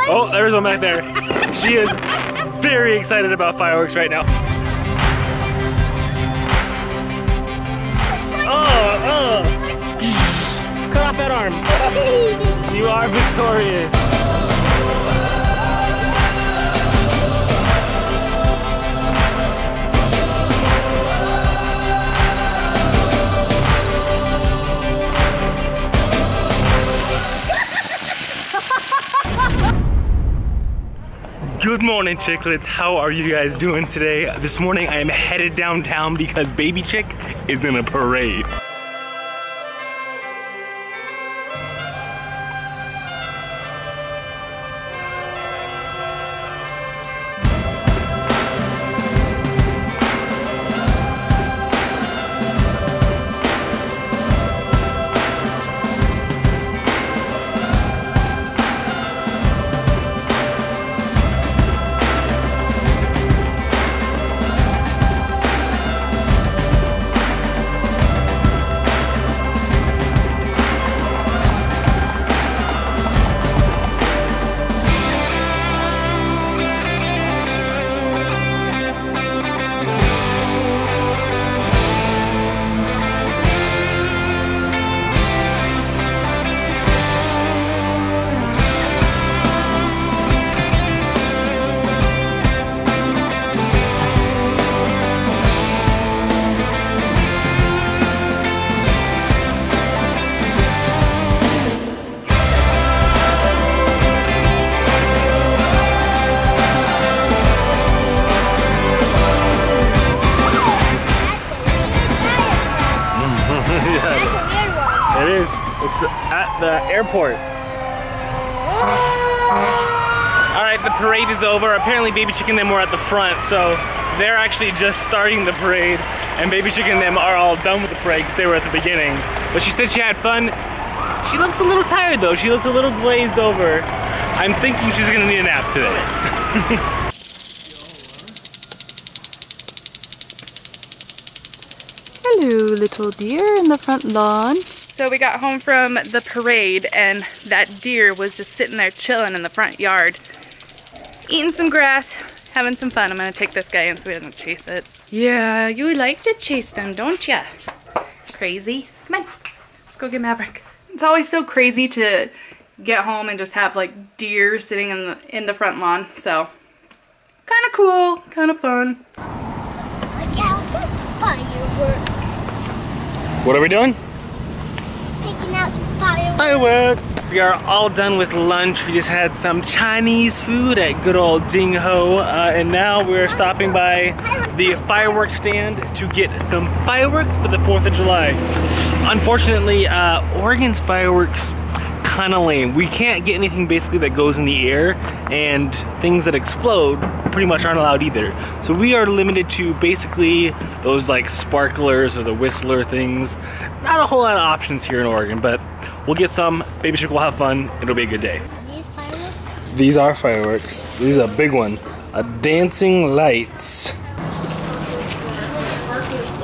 Oh, there's one back there. She is very excited about fireworks right now. Oh. Cut off that arm. You are victorious. Good morning, Chicklets. How are you guys doing today? This morning I am headed downtown because Baby Chick is in a parade. It is. It's at the airport. Alright, the parade is over. Apparently Baby Chick and them were at the front, so they're actually just starting the parade, and Baby Chick and them are all done with the parade because they were at the beginning. But she said she had fun. She looks a little tired though. She looks a little glazed over. I'm thinking she's gonna need a nap today. Hello, little deer in the front lawn. So we got home from the parade and that deer was just sitting there chilling in the front yard, eating some grass, having some fun. I'm gonna take this guy in so he doesn't chase it. Yeah, you like to chase them, don't ya? Crazy. Come on, let's go get Maverick. It's always so crazy to get home and just have like deer sitting in the front lawn. So kind of cool, kind of fun. Look out for fireworks. What are we doing? Picking out some fireworks. Fireworks! We are all done with lunch. We just had some Chinese food at good old Ding Ho, and now we're stopping by the fireworks stand to get some fireworks for the 4th of July. Unfortunately, Oregon's fireworks kind of lame. We can't get anything basically that goes in the air, and things that explode pretty much aren't allowed either. So we are limited to basically those like sparklers or the whistler things. Not a whole lot of options here in Oregon, but we'll get some. Baby Chick will have fun. It'll be a good day. These fireworks? These are fireworks. These are a big one. A dancing lights.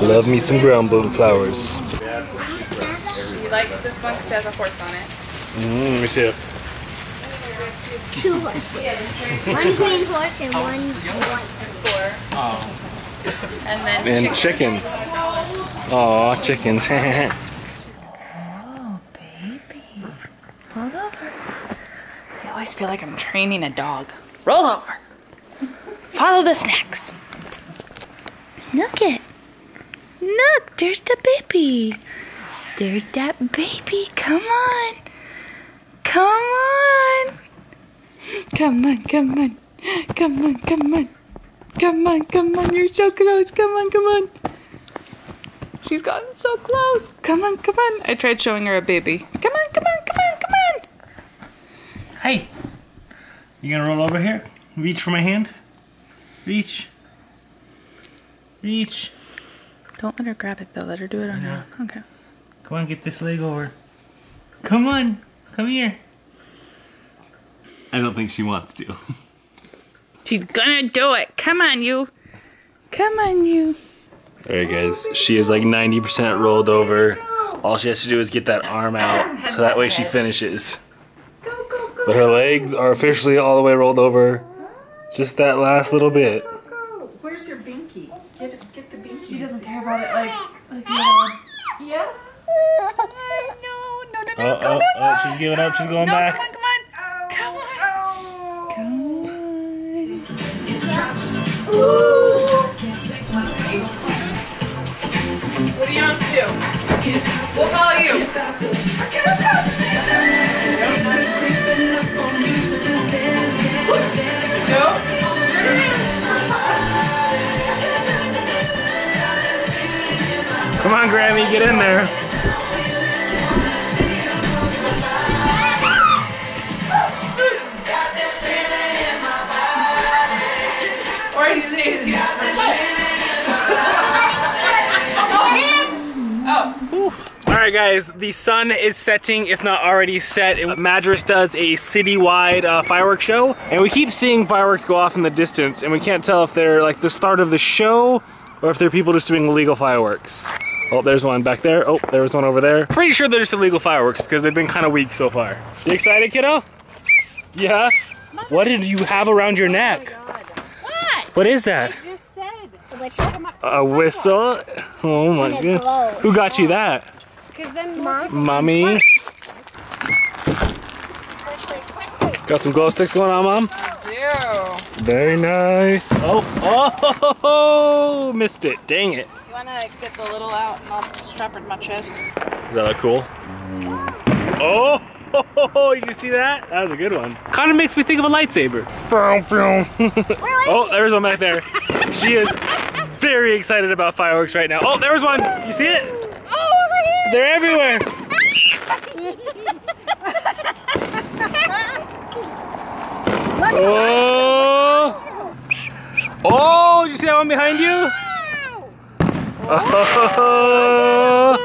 Love me some ground bone flowers. He likes this one because it has a horse on it. Let me see it. 2 horses. One green horse and one white. Oh. And then And chickens. Aw, chickens. Oh, baby. Roll over. I always feel like I'm training a dog. Roll over. Follow the snacks. Look it. Look, there's the baby. There's that baby. Come on. Come on. Come on, come on. Come on, come on. Come on, come on. You're so close. Come on, come on. She's gotten so close. Come on, come on. I tried showing her a baby. Come on, come on, come on, come on. Hey, you gonna roll over here? Reach for my hand. Reach. Reach. Don't let her grab it though. Let her do it on her own. Okay. Come on, get this leg over. Come on. Come here. I don't think she wants to. She's gonna do it. Come on, you. Come on, you. Alright guys, she is like 90% rolled over. All she has to do is get that arm out, so that way she finishes. Go, go, go. But her legs are officially all the way rolled over. Just that last little bit. Where's your binky? Get the binky. She doesn't care about it like yeah. No. Oh, she's giving up. She's going back. Come on. What do you want to do? We'll follow you. Go. Come on, Grammy, get in there. Or he stays here. Alright guys, the sun is setting, if not already set. Madras does a citywide fireworks show, and we keep seeing fireworks go off in the distance, and we can't tell if they're like the start of the show or if they're people just doing illegal fireworks. Oh, there's one back there. Oh, there was one over there. Pretty sure they're just illegal fireworks because they've been kind of weak so far. You excited, kiddo? Yeah? What did you have around your neck? What is that? A whistle? Oh my goodness. Who got you that? Mommy. Got some glow sticks going on, Mom? I do. Very nice. Oh, missed it. Dang it. You want to get the little out and I'll strap it to my chest? Does that look cool? Oh, did you see that? That was a good one. Kind of makes me think of a lightsaber. Oh, there's one back there. She is very excited about fireworks right now. Oh, there was one. You see it? Oh, over here. They're everywhere. Oh, did you see that one behind you? Oh,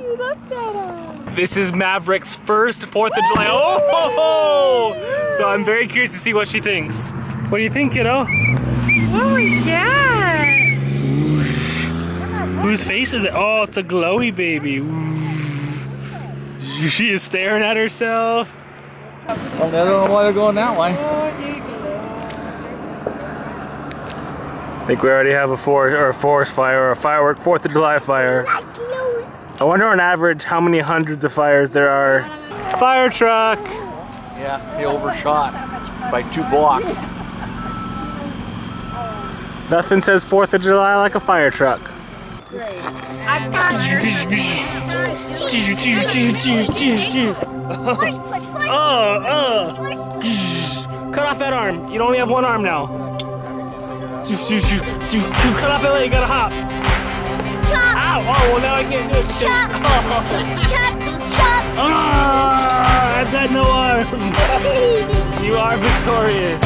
you looked at him. this is Maverick's first 4th of July. Oh, so I'm very curious to see what she thinks. What do you think, kiddo? What was that? Whose face is it? Oh, it's a glowy baby. She is staring at herself. Well, I don't know why they're going that way. I think we already have a forest fire or a firework 4th of July fire. I wonder on average how many hundreds of fires there are. Fire truck! Yeah, he overshot by 2 blocks. Nothing says 4th of July like a fire truck. Cut off that arm. You only have one arm now. Cut off that leg. You gotta hop. Ow! Oh, well now I can't do it. I've got no arm. You are victorious.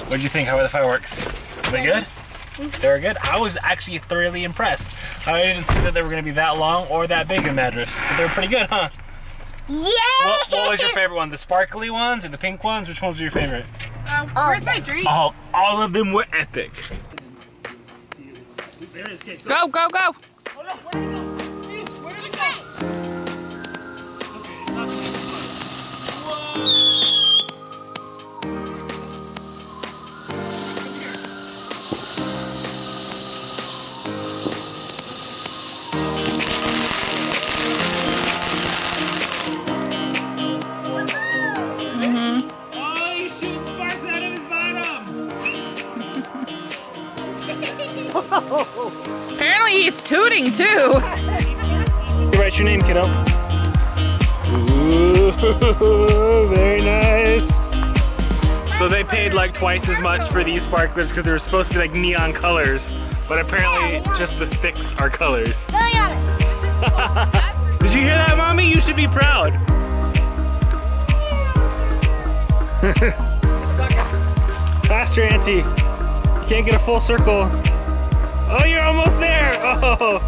What did you think? How were the fireworks? Were they good? They were good? I was actually thoroughly impressed. I didn't think that they were going to be that long or that big in Madras. But they were pretty good, huh? Yeah! What was your favorite one? The sparkly ones or the pink ones? Which ones were your favorite? Where's my drink? All of them were epic. Go, go, go! shooting too. Write your name, kiddo. Ooh, very nice. So they paid like twice as much for these sparklers because they were supposed to be like neon colors, but apparently just the sticks are colors. Really honest. Did you hear that, Mommy? You should be proud. Faster, Auntie. You can't get a full circle. Oh, you're almost there. Oh.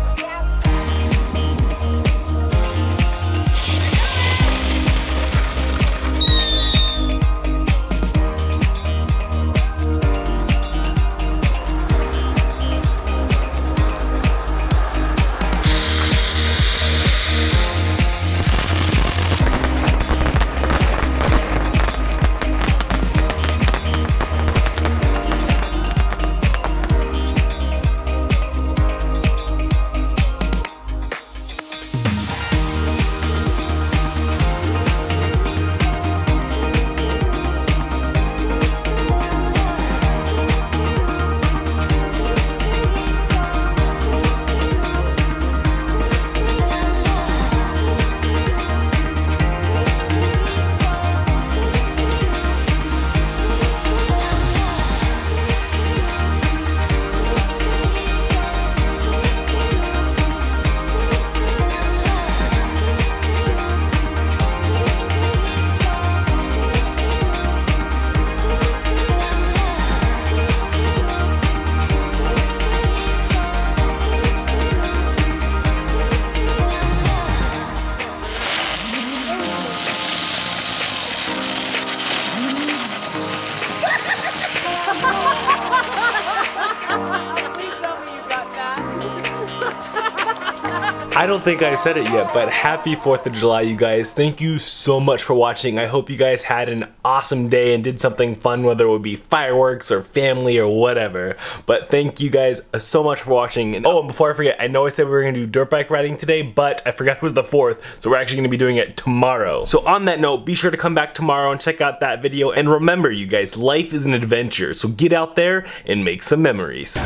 I don't think I said it yet, but happy 4th of July, you guys. Thank you so much for watching. I hope you guys had an awesome day and did something fun, whether it would be fireworks or family or whatever. But thank you guys so much for watching. And oh, and before I forget, I know I said we were going to do dirt bike riding today, but I forgot it was the 4th, so we're actually going to be doing it tomorrow. So on that note, be sure to come back tomorrow and check out that video. And remember, you guys, life is an adventure, so get out there and make some memories.